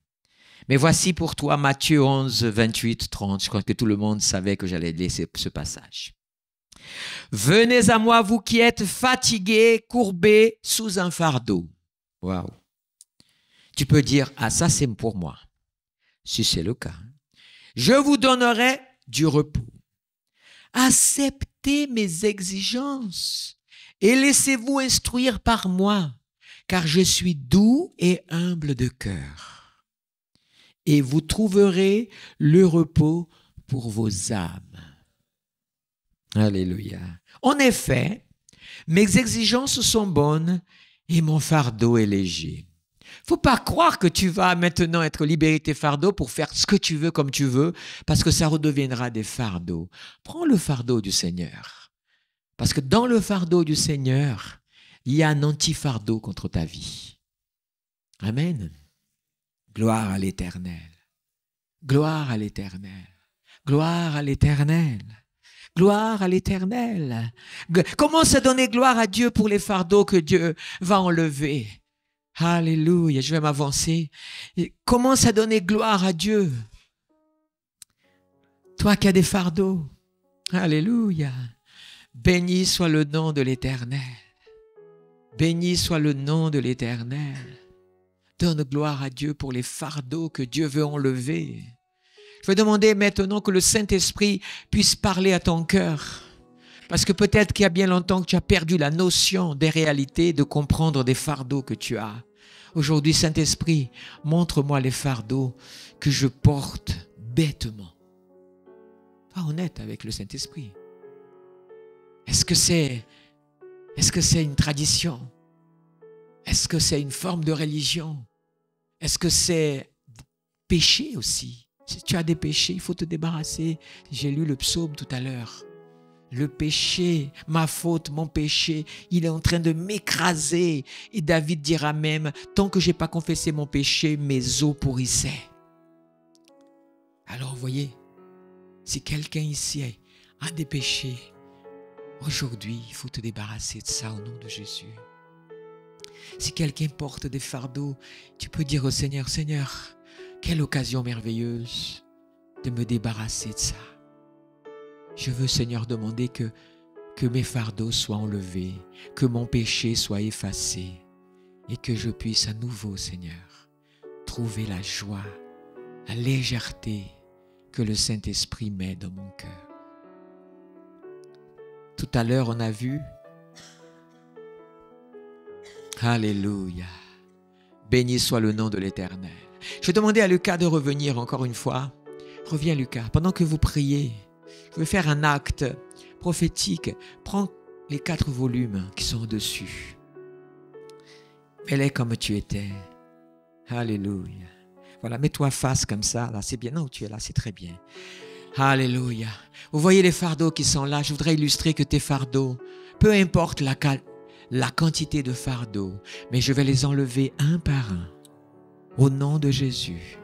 Mais voici pour toi Matthieu 11, 28, 30. Je crois que tout le monde savait que j'allais laisser ce passage. Venez à moi, vous qui êtes fatigués, courbés sous un fardeau. Waouh. Tu peux dire, ah ça c'est pour moi. Si c'est le cas. Je vous donnerai du repos. Acceptez mes exigences et laissez-vous instruire par moi, car je suis doux et humble de cœur. Et vous trouverez le repos pour vos âmes. Alléluia. En effet, mes exigences sont bonnes et mon fardeau est léger. Faut pas croire que tu vas maintenant être libéré de tes fardeaux pour faire ce que tu veux comme tu veux, parce que ça redeviendra des fardeaux. Prends le fardeau du Seigneur. Parce que dans le fardeau du Seigneur, il y a un anti-fardeau contre ta vie. Amen. Gloire à l'Éternel. Gloire à l'Éternel. Gloire à l'Éternel. Gloire à l'Éternel. Commence à donner gloire à Dieu pour les fardeaux que Dieu va enlever. Alléluia, je vais m'avancer. Commence à donner gloire à Dieu. Toi qui as des fardeaux. Alléluia. Béni soit le nom de l'Éternel. Béni soit le nom de l'Éternel. Donne gloire à Dieu pour les fardeaux que Dieu veut enlever. Je vais demander maintenant que le Saint-Esprit puisse parler à ton cœur. Parce que peut-être qu'il y a bien longtemps que tu as perdu la notion des réalités, de comprendre des fardeaux que tu as. Aujourd'hui, Saint-Esprit, montre-moi les fardeaux que je porte bêtement. Sois honnête avec le Saint-Esprit. Est-ce que c'est une tradition? Est-ce que c'est une forme de religion? Est-ce que c'est péché aussi? Si tu as des péchés, il faut te débarrasser. J'ai lu le psaume tout à l'heure. Le péché, ma faute, mon péché, il est en train de m'écraser. Et David dira même, tant que je n'ai pas confessé mon péché, mes os pourrissaient. Alors, vous voyez, si quelqu'un ici a des péchés, aujourd'hui, il faut te débarrasser de ça au nom de Jésus. Si quelqu'un porte des fardeaux, tu peux dire au Seigneur, Seigneur, quelle occasion merveilleuse de me débarrasser de ça. Je veux, Seigneur, demander que mes fardeaux soient enlevés, que mon péché soit effacé et que je puisse à nouveau, Seigneur, trouver la joie, la légèreté que le Saint-Esprit met dans mon cœur. Tout à l'heure, on a vu, Alléluia, béni soit le nom de l'Éternel. Je vais demander à Lucas de revenir encore une fois. Reviens Lucas, pendant que vous priez, je vais faire un acte prophétique. Prends les 4 volumes qui sont au-dessus. Mets-les comme tu étais. Alléluia. Voilà, mets-toi face comme ça. Là, c'est bien. Non, tu es là, c'est très bien. Alléluia. Vous voyez les fardeaux qui sont là. Je voudrais illustrer que tes fardeaux, peu importe la quantité de fardeaux, mais je vais les enlever un par un. Au nom de Jésus.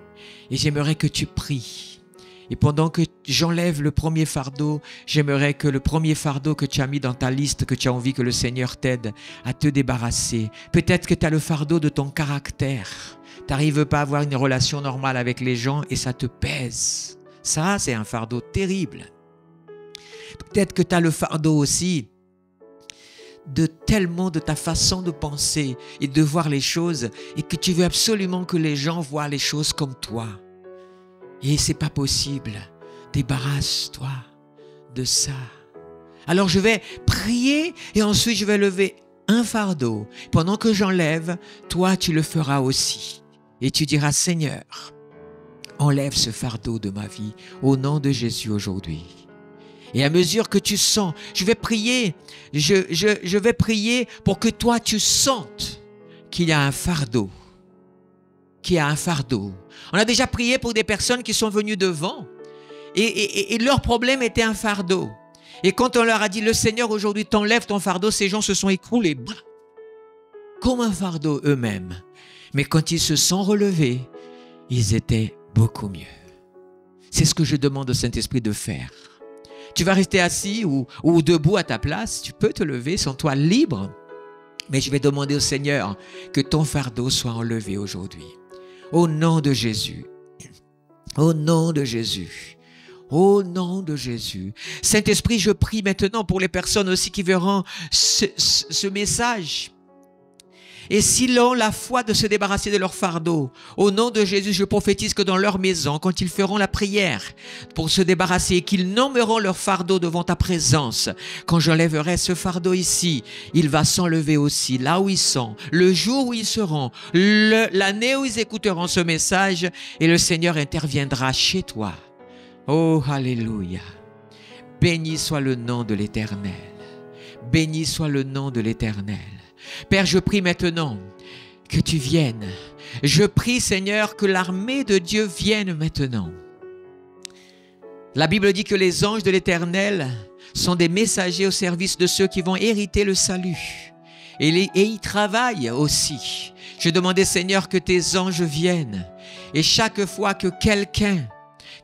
Et j'aimerais que tu pries. Et pendant que j'enlève le premier fardeau, j'aimerais que le premier fardeau que tu as mis dans ta liste, que tu as envie que le Seigneur t'aide à te débarrasser. Peut-être que tu as le fardeau de ton caractère. Tu n'arrives pas à avoir une relation normale avec les gens et ça te pèse. Ça, c'est un fardeau terrible. Peut-être que tu as le fardeau aussi de tellement de ta façon de penser et de voir les choses et que tu veux absolument que les gens voient les choses comme toi. Et c'est pas possible. Débarrasse-toi de ça. Alors je vais prier et ensuite je vais lever un fardeau. Pendant que j'enlève, toi tu le feras aussi. Et tu diras, Seigneur, enlève ce fardeau de ma vie au nom de Jésus aujourd'hui. Et à mesure que tu sens, je vais prier, je vais prier pour que toi tu sentes qu'il y a un fardeau. Qu'il y a un fardeau. On a déjà prié pour des personnes qui sont venues devant et leur problème était un fardeau. Et quand on leur a dit, le Seigneur aujourd'hui t'enlève ton fardeau, ces gens se sont écroulés comme un fardeau eux-mêmes. Mais quand ils se sont relevés, ils étaient beaucoup mieux. C'est ce que je demande au Saint-Esprit de faire. Tu vas rester assis ou debout à ta place, tu peux te lever, sens-toi libre. Mais je vais demander au Seigneur que ton fardeau soit enlevé aujourd'hui. Au nom de Jésus. Au nom de Jésus. Au nom de Jésus. Saint-Esprit, je prie maintenant pour les personnes aussi qui verront ce message. Et s'ils ont la foi de se débarrasser de leur fardeau, au nom de Jésus, je prophétise que dans leur maison, quand ils feront la prière pour se débarrasser et qu'ils nommeront leur fardeau devant ta présence, quand j'enlèverai ce fardeau ici, il va s'enlever aussi là où ils sont, le jour où ils seront, l'année où ils écouteront ce message et le Seigneur interviendra chez toi. Oh, alléluia. Béni soit le nom de l'Éternel. Béni soit le nom de l'Éternel. Père, je prie maintenant que tu viennes. Je prie, Seigneur, que l'armée de Dieu vienne maintenant. La Bible dit que les anges de l'Éternel sont des messagers au service de ceux qui vont hériter le salut. Et ils travaillent aussi. Je demandais, Seigneur, que tes anges viennent. Et chaque fois que quelqu'un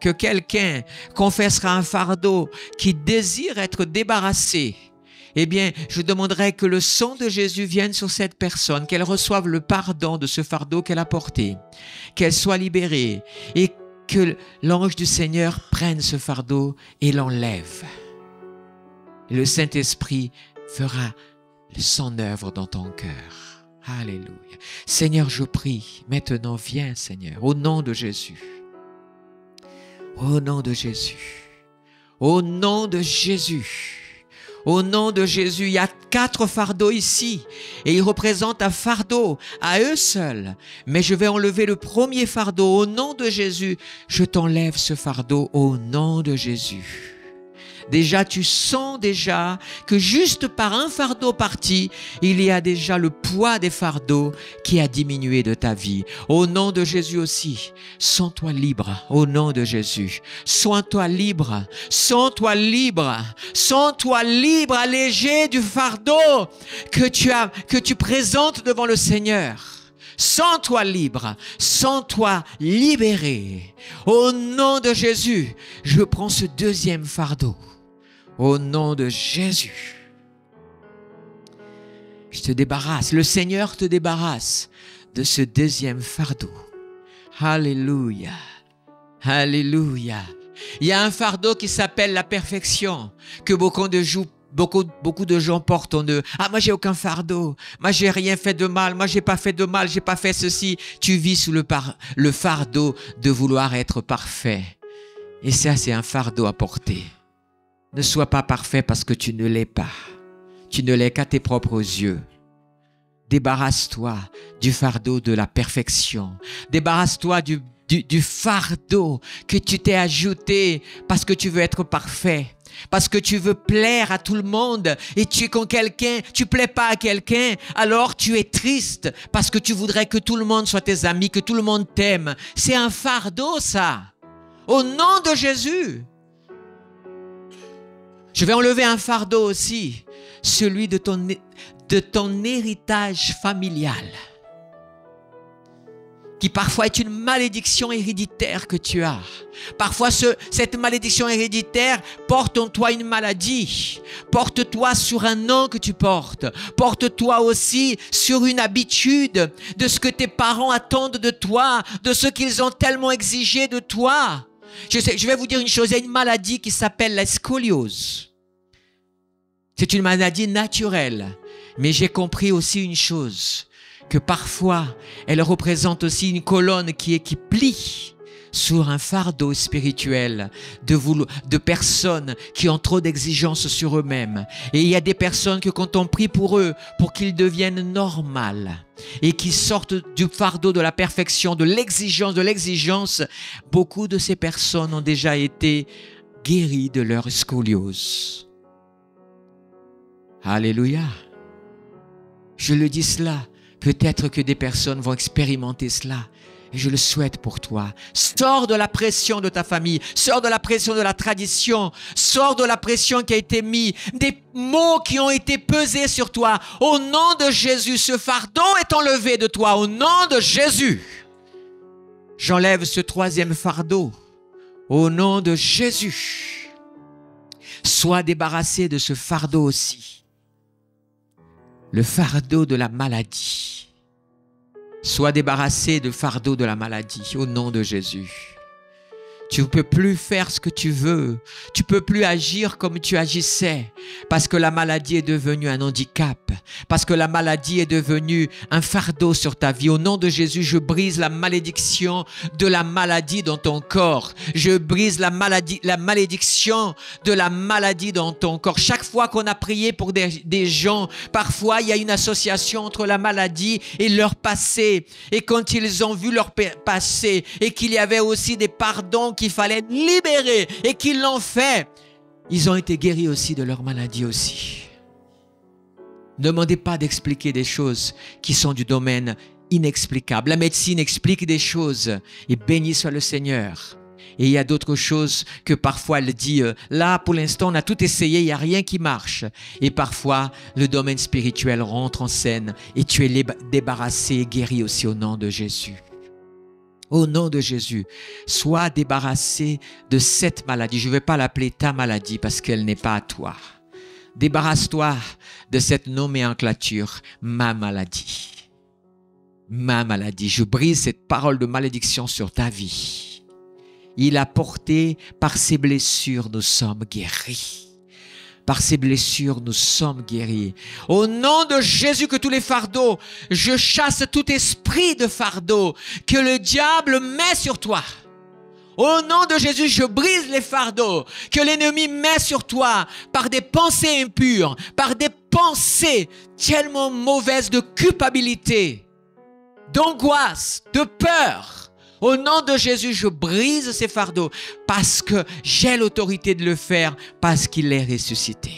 que quelqu'un confessera un fardeau qui désire être débarrassé, eh bien, je demanderai que le sang de Jésus vienne sur cette personne, qu'elle reçoive le pardon de ce fardeau qu'elle a porté, qu'elle soit libérée et que l'ange du Seigneur prenne ce fardeau et l'enlève. Et le Saint-Esprit fera son œuvre dans ton cœur. Alléluia. Seigneur, je prie, maintenant viens, Seigneur, au nom de Jésus. Au nom de Jésus. Au nom de Jésus. Au nom de Jésus, il y a 4 fardeaux ici et ils représentent un fardeau à eux seuls. Mais je vais enlever le premier fardeau. Au nom de Jésus, je t'enlève ce fardeau au nom de Jésus. Déjà, tu sens déjà que juste par un fardeau parti, il y a déjà le poids des fardeaux qui a diminué de ta vie. Au nom de Jésus aussi, sens-toi libre. Au nom de Jésus, sens-toi libre. Sens-toi libre. Sens-toi libre, allégé du fardeau que tu présentes devant le Seigneur. Sens-toi libre, sens-toi libéré. Au nom de Jésus, je prends ce deuxième fardeau. Au nom de Jésus, je te débarrasse. Le Seigneur te débarrasse de ce deuxième fardeau. Alléluia. Alléluia. Il y a un fardeau qui s'appelle la perfection, que beaucoup de gens portent en eux. Ah, moi j'ai aucun fardeau. Moi j'ai rien fait de mal. Moi j'ai pas fait de mal. J'ai pas fait ceci. Tu vis sous le fardeau de vouloir être parfait. Et ça, c'est un fardeau à porter. Ne sois pas parfait parce que tu ne l'es pas. Tu ne l'es qu'à tes propres yeux. Débarrasse-toi du fardeau de la perfection. Débarrasse-toi du fardeau que tu t'es ajouté parce que tu veux être parfait. Parce que tu veux plaire à tout le monde et quand tu plais pas à quelqu'un, alors tu es triste parce que tu voudrais que tout le monde soit tes amis, que tout le monde t'aime. C'est un fardeau, ça. Au nom de Jésus. Je vais enlever un fardeau aussi, celui de ton héritage familial, qui parfois est une malédiction héréditaire que tu as. Parfois, cette malédiction héréditaire porte en toi une maladie. Porte-toi sur un nom que tu portes. Porte-toi aussi sur une habitude de ce que tes parents attendent de toi, de ce qu'ils ont tellement exigé de toi. Je vais vous dire une chose, il y a une maladie qui s'appelle la scoliose. C'est une maladie naturelle. Mais j'ai compris aussi une chose, que parfois, elle représente aussi une colonne qui plie sur un fardeau spirituel de personnes qui ont trop d'exigences sur eux-mêmes. Et il y a des personnes que quand on prie pour eux, pour qu'ils deviennent normaux et qu'ils sortent du fardeau de la perfection, de l'exigence, beaucoup de ces personnes ont déjà été guéries de leur scoliose. Alléluia. Je le dis cela. Peut-être que des personnes vont expérimenter cela. Et je le souhaite pour toi. Sors de la pression de ta famille. Sors de la pression de la tradition. Sors de la pression qui a été mise. Des mots qui ont été pesés sur toi. Au nom de Jésus, ce fardeau est enlevé de toi. Au nom de Jésus. J'enlève ce troisième fardeau. Au nom de Jésus. Sois débarrassé de ce fardeau aussi. Le fardeau de la maladie. Sois débarrassé du fardeau de la maladie au nom de Jésus. Tu ne peux plus faire ce que tu veux. Tu ne peux plus agir comme tu agissais parce que la maladie est devenue un handicap, parce que la maladie est devenue un fardeau sur ta vie. Au nom de Jésus, je brise la malédiction de la maladie dans ton corps. Je brise la malédiction de la maladie dans ton corps. Chaque fois qu'on a prié pour des gens, parfois il y a une association entre la maladie et leur passé. Et quand ils ont vu leur passé et qu'il y avait aussi des pardons qu'il fallait libérer et qu'ils l'ont fait, ils ont été guéris aussi de leur maladie aussi. Ne demandez pas d'expliquer des choses qui sont du domaine inexplicable. La médecine explique des choses et béni soit le Seigneur. Et il y a d'autres choses que parfois elle dit, là pour l'instant on a tout essayé, il n'y a rien qui marche. Et parfois le domaine spirituel rentre en scène et tu es débarrassé et guéri aussi au nom de Jésus. Au nom de Jésus, sois débarrassé de cette maladie. Je ne vais pas l'appeler ta maladie parce qu'elle n'est pas à toi. Débarrasse-toi de cette nomenclature, ma maladie. Ma maladie. Je brise cette parole de malédiction sur ta vie. Il a porté, par ses blessures, nous sommes guéris. Par ses blessures, nous sommes guéris. Au nom de Jésus, que tous les fardeaux, je chasse tout esprit de fardeau que le diable met sur toi. Au nom de Jésus, je brise les fardeaux que l'ennemi met sur toi par des pensées impures, par des pensées tellement mauvaises de culpabilité, d'angoisse, de peur. Au nom de Jésus, je brise ces fardeaux parce que j'ai l'autorité de le faire, parce qu'il est ressuscité.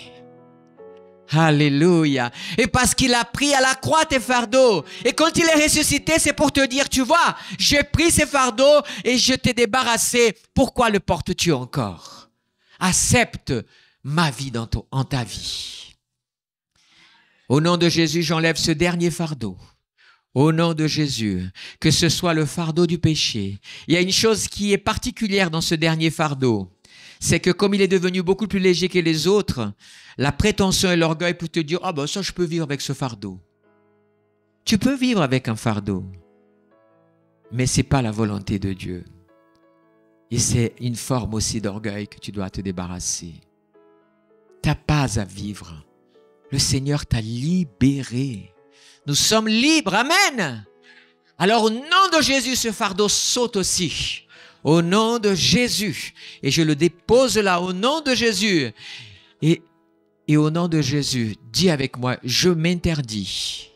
Alléluia. Et parce qu'il a pris à la croix tes fardeaux. Et quand il est ressuscité, c'est pour te dire, tu vois, j'ai pris ces fardeaux et je t'ai débarrassé. Pourquoi le portes-tu encore? Accepte ma vie en ta vie. Au nom de Jésus, j'enlève ce dernier fardeau. Au nom de Jésus, que ce soit le fardeau du péché. Il y a une chose qui est particulière dans ce dernier fardeau. C'est que comme il est devenu beaucoup plus léger que les autres, la prétention et l'orgueil peuvent te dire « Ah ben ça, je peux vivre avec ce fardeau. » Tu peux vivre avec un fardeau, mais ce n'est pas la volonté de Dieu. Et c'est une forme aussi d'orgueil que tu dois te débarrasser. Tu n'as pas à vivre. Le Seigneur t'a libéré. Nous sommes libres. Amen. Alors au nom de Jésus, ce fardeau saute aussi. Au nom de Jésus. Et je le dépose là, au nom de Jésus. Et au nom de Jésus, dis avec moi, je m'interdis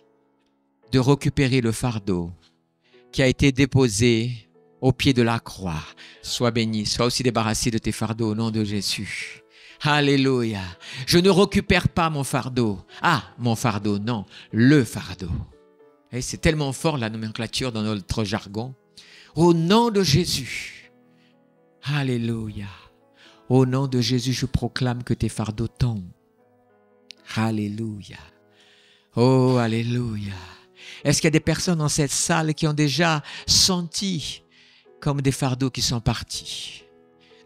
de récupérer le fardeau qui a été déposé au pied de la croix. Sois béni, sois aussi débarrassé de tes fardeaux au nom de Jésus. Alléluia. Je ne récupère pas mon fardeau. Ah, mon fardeau, non, le fardeau. Et c'est tellement fort la nomenclature dans notre jargon. Au nom de Jésus. Alléluia. Au nom de Jésus, je proclame que tes fardeaux tombent. Alléluia. Oh, alléluia. Est-ce qu'il y a des personnes dans cette salle qui ont déjà senti comme des fardeaux qui sont partis?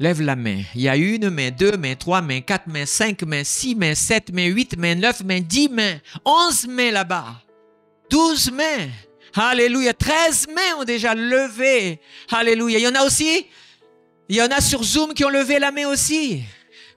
Lève la main. Il y a 1 main, 2 mains, 3 mains, 4 mains, 5 mains, 6 mains, 7 mains, 8 mains, 9 mains, 10 mains, 11 mains là-bas, 12 mains. Alléluia. 13 mains ont déjà levé. Alléluia. Il y en a aussi? Il y en a sur Zoom qui ont levé la main aussi.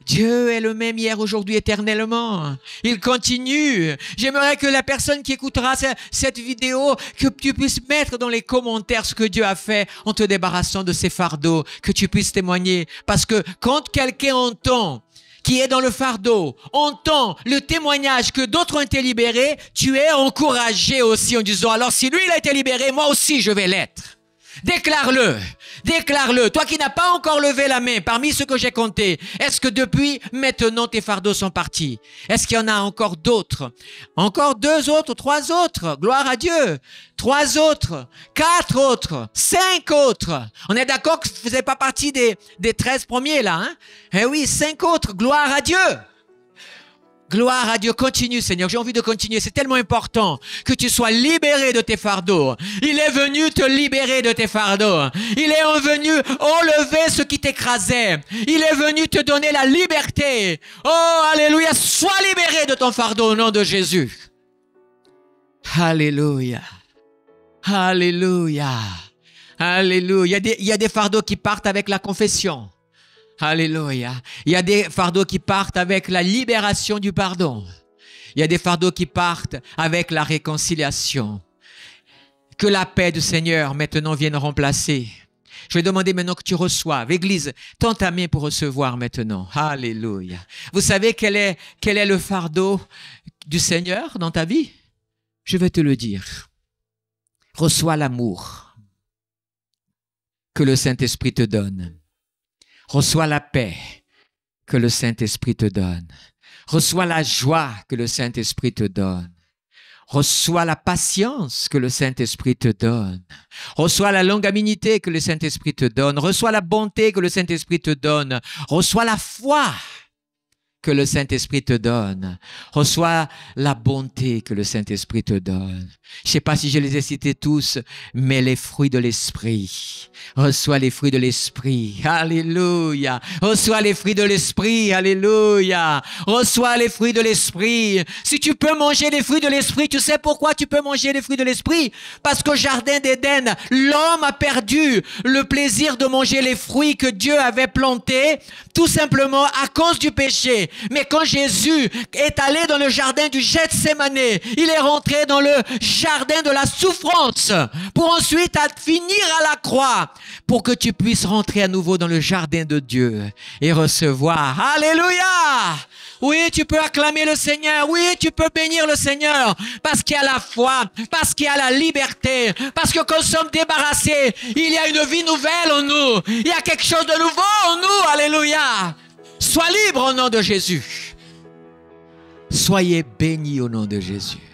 Dieu est le même hier, aujourd'hui, éternellement. Il continue. J'aimerais que la personne qui écoutera cette vidéo, que tu puisses mettre dans les commentaires ce que Dieu a fait en te débarrassant de ces fardeaux, que tu puisses témoigner. Parce que quand quelqu'un entend, qui est dans le fardeau, entend le témoignage que d'autres ont été libérés, tu es encouragé aussi en disant, alors si lui il a été libéré, moi aussi je vais l'être. Déclare-le, déclare-le. Toi qui n'as pas encore levé la main parmi ceux que j'ai comptés, est-ce que depuis maintenant tes fardeaux sont partis? Est-ce qu'il y en a encore d'autres? Encore 2 autres, 3 autres, gloire à Dieu. 3 autres, 4 autres, 5 autres. On est d'accord que vous ne faites pas partie des 13 premiers là, hein? Eh oui, 5 autres, gloire à Dieu. Gloire à Dieu, continue Seigneur, j'ai envie de continuer, c'est tellement important que tu sois libéré de tes fardeaux. Il est venu te libérer de tes fardeaux. Il est venu enlever ce qui t'écrasait. Il est venu te donner la liberté. Oh, alléluia, sois libéré de ton fardeau au nom de Jésus. Alléluia, alléluia, alléluia. Il y a des fardeaux qui partent avec la confession. Alléluia. Il y a des fardeaux qui partent avec la libération du pardon. Il y a des fardeaux qui partent avec la réconciliation. Que la paix du Seigneur maintenant vienne remplacer. Je vais demander maintenant que tu reçoives. Église, tends ta main pour recevoir maintenant. Alléluia. Vous savez quel est le fardeau du Seigneur dans ta vie? Je vais te le dire. Reçois l'amour que le Saint-Esprit te donne. Reçois la paix que le Saint-Esprit te donne. Reçois la joie que le Saint-Esprit te donne. Reçois la patience que le Saint-Esprit te donne. Reçois la longanimité que le Saint-Esprit te donne. Reçois la bonté que le Saint-Esprit te donne. Reçois la foi que le Saint-Esprit te donne. Reçois la bonté que le Saint-Esprit te donne. Je ne sais pas si je les ai cités tous, mais les fruits de l'Esprit. Reçois les fruits de l'Esprit. Alléluia. Reçois les fruits de l'Esprit. Alléluia. Reçois les fruits de l'Esprit. Si tu peux manger les fruits de l'Esprit, tu sais pourquoi tu peux manger les fruits de l'Esprit? Parce qu'au jardin d'Éden, l'homme a perdu le plaisir de manger les fruits que Dieu avait plantés, tout simplement à cause du péché. Mais quand Jésus est allé dans le jardin du Gethsémane, il est rentré dans le jardin de la souffrance pour ensuite finir à la croix, pour que tu puisses rentrer à nouveau dans le jardin de Dieu et recevoir. Alléluia! Oui, tu peux acclamer le Seigneur. Oui, tu peux bénir le Seigneur. Parce qu'il y a la foi, parce qu'il y a la liberté, parce que quand nous sommes débarrassés, il y a une vie nouvelle en nous. Il y a quelque chose de nouveau en nous. Alléluia. Sois libre au nom de Jésus. Soyez bénis au nom de Jésus.